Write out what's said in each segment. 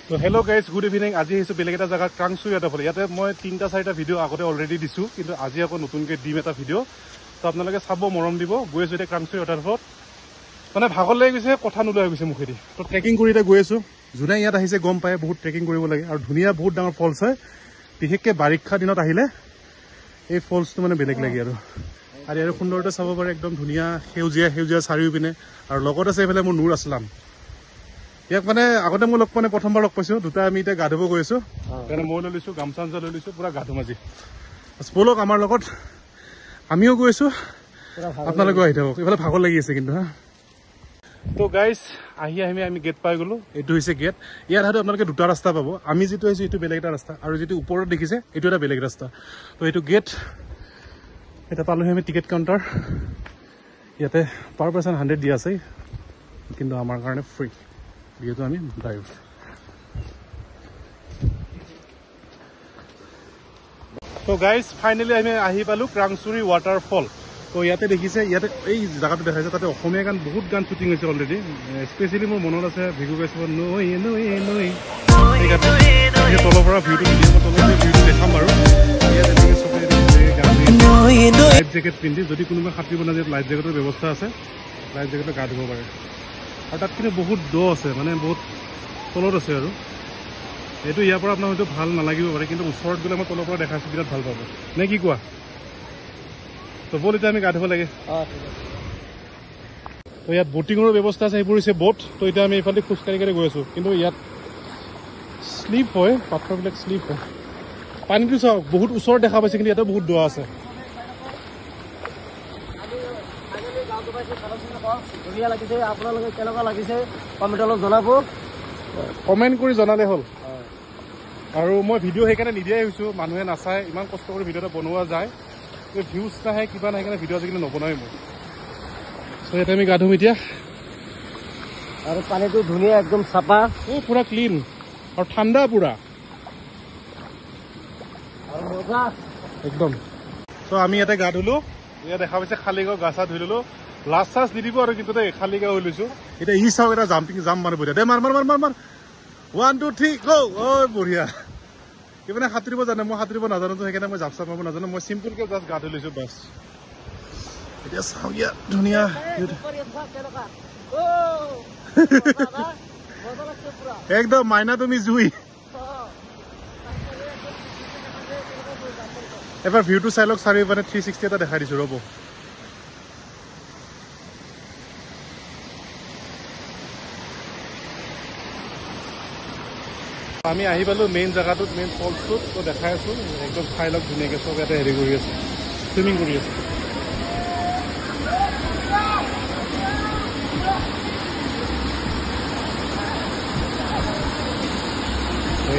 তো hello' guys, good evening. আজি আহিছোঁ বেলেগ এটা জেগাত, ক্ৰাংচুৰি ৱাটাৰফল। ইয়াতে মই 3-4টা ভিডিঅ' আগতে অলৰেডি দিছোঁ, কিন্তু আজি আকৌ নতুনকৈ দিম এটা ভিডিঅ'। তো আপোনালোকে চাব, মৰম দিব। গৈ আছোঁ এতিয়া ক্ৰাংচুৰি ৱাটাৰফলত। মানে ভাগৰ লাগি গৈছে, কথা নোলোৱা হৈ গৈছে মুখেদি। তো ট্ৰেকিং কৰি এতিয়া গৈ আছোঁ। যোনে ইয়াত আহিছে গম পায় বহুত ট্ৰেকিং কৰিব লাগে, আৰু ধুনীয়া বহুত ডাঙৰ ফলছ হয়। বিশেষকৈ বাৰিষা দিনত আহিলে এই ফলছটো মানে বেলেগ লাগে আৰু ইয়াৰ সুন্দৰতা চাব পাৰে। একদম ধুনীয়া সেউজীয়া সেউজীয়া চাৰিওপিনে, আৰু লগত আছে এইফালে মোৰ নুৰ আছলাম। ইয়াক মানে আগতে মই লগ পোৱা প্ৰথমবাৰ লগ পাইছোঁ। দুটা আমি এতিয়া গা ধুব গৈ আছোঁ, সেইকাৰণে মই লৈ লৈছোঁ গামোচা লৈ লৈছোঁ, পুৰা গা ধুম আজি। ব'লক আমাৰ লগত, আমিও গৈ আছোঁ, আপোনালোকেও আহি থাকক। এইফালে ভাগৰ লাগি আছে কিন্তু হা। তো গাইজ, আমি গেট পাই গ'লোঁ। এইটো হৈছে গেট। ইয়াত হয়তো আপোনালোকে দুটা ৰাস্তা পাব। আমি যিটো আহিছোঁ এইটো বেলেগ এটা ৰাস্তা, আৰু যিটো ওপৰত দেখিছে এইটো এটা বেলেগ ৰাস্তা। তো এইটো গেট। এতিয়া পালোহি আমি টিকেট কাউণ্টাৰ। ইয়াতে পাৰ পাৰ্চন 100 দিয়া আছে, কিন্তু আমাৰ কাৰণে ফ্ৰী, যিহেতু আমি ড্ৰাইভ। তো গাইজ, ফাইনেলি আমি আহি পালোঁ ক্ৰাংচুৰি ৱাটাৰফল। তো ইয়াতে দেখিছে, ইয়াতে এই জেগাটো দেখাইছে, তাতে অসমীয়া গান বহুত গান শ্বুটিং হৈছে অলৰেডি। স্পেচিয়েলি মোৰ মনত আছে ভিগু গাইছে নৈ নৈ নৈ, এই গানটো। তলৰ পৰা ভিউটো ভিউটো দেখাম বাৰু। ইয়াত এনেকৈ চবে লাইফ জেকেট পিন্ধি, যদি কোনোবাই সাঁতুৰিব নাযায় লাইফ জেকেটৰ ব্যৱস্থা আছে, লাইফ জেকেটত গা ধুব পাৰে। আৰু তাত কিন্তু বহুত দ আছে, মানে বহুত তলত আছে। আৰু এইটো ইয়াৰ পৰা আপোনাৰ হয়তো ভাল নালাগিব পাৰে, কিন্তু ওচৰত গ'লে মই তলৰ পৰা দেখাইছোঁ, বিৰাট ভাল পাব, নে কি কোৱা? তো ব'ল এতিয়া আমি গা ধুব লাগে। তো ইয়াত বটিঙৰো ব্যৱস্থা আছে, সেইবোৰ হৈছে ব'ট। তো এতিয়া আমি এইফালে খোজকাঢ়ি কাঢ়ি গৈ আছোঁ, কিন্তু ইয়াত শ্লিপ হয়, পাথৰবিলাক শ্লিপ হয়। পানীটো চাওক, বহুত ওচৰত দেখা পাইছে, কিন্তু ইয়াতে বহুত দ আছে। আপোনালোকে কেনেকুৱা লাগিছে কমেণ্ট অলপ জনাব, কমেণ্ট কৰি জনালে হ'ল। আৰু মই ভিডিঅ' সেইকাৰণে নিদিয়াই হৈছোঁ, মানুহে নাচায়। ইমান কষ্ট কৰি ভিডিঅ' এটা বনোৱা যায়, ভিউজ নাহে, কিবা নাহে, সেইকাৰণে ভিডিঅ' আজিকালি নবনাই মই। চ' ইয়াতে আমি গা ধুম এতিয়া। আৰু পানীটো ধুনীয়া, একদম চাফা, পুৰা ক্লিন আৰু ঠাণ্ডা পুৰা আৰু মজা একদম। চ' আমি ইয়াতে গা ধুলোঁ। ইয়াত দেখা পাইছে খালী গাঁও, গা চা ধুই ল'লোঁ। লাজ চাজ দি দিব আৰু, কিন্তু দেই খালী গাঁও হৈ লৈছোঁ। এতিয়া ই চাওক, এটা জাম মানে বঢ়িয়া দে, মাৰ 1 2 3 গো। ঐ বঢ়িয়া। মানে সাঁতুৰিব জানে, মই সাঁতুৰিব নাজানো, সেইকাৰণে মই জাপ চাপ মাৰিব নাজানো। মই চিম্পুলকৈ জাষ্ট গা ধুই লৈছোঁ, বাছ। এতিয়া চাওঁ ইয়াত ধুনীয়া একদম মাইনা তুমি জুই। এবাৰ ভিউটো চাই লওক, চাৰি মানে 360 এটা দেখাই দিছোঁ, ৰ'ব। আমি আহি পালোঁ মেইন জেগাটোত, মেইন ফলছটোত। তো দেখাই আছোঁ, একদম চাই লওক ধুনীয়াকৈ। চব ইয়াতে হেৰি কৰি আছে, চুইমিং কৰি আছে।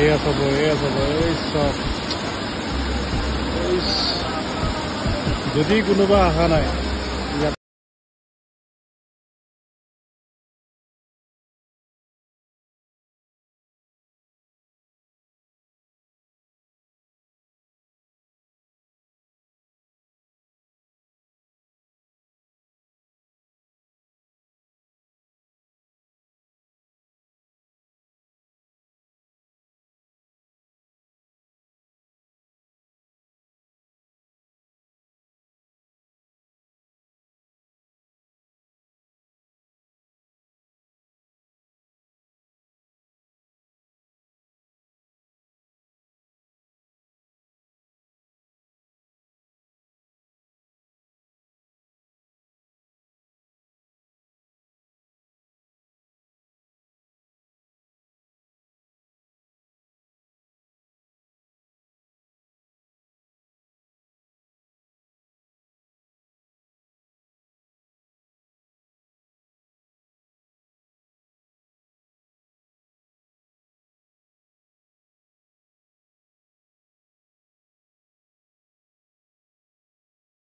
এয়া চাব, এই চব। যদি কোনোবা অহা নাই,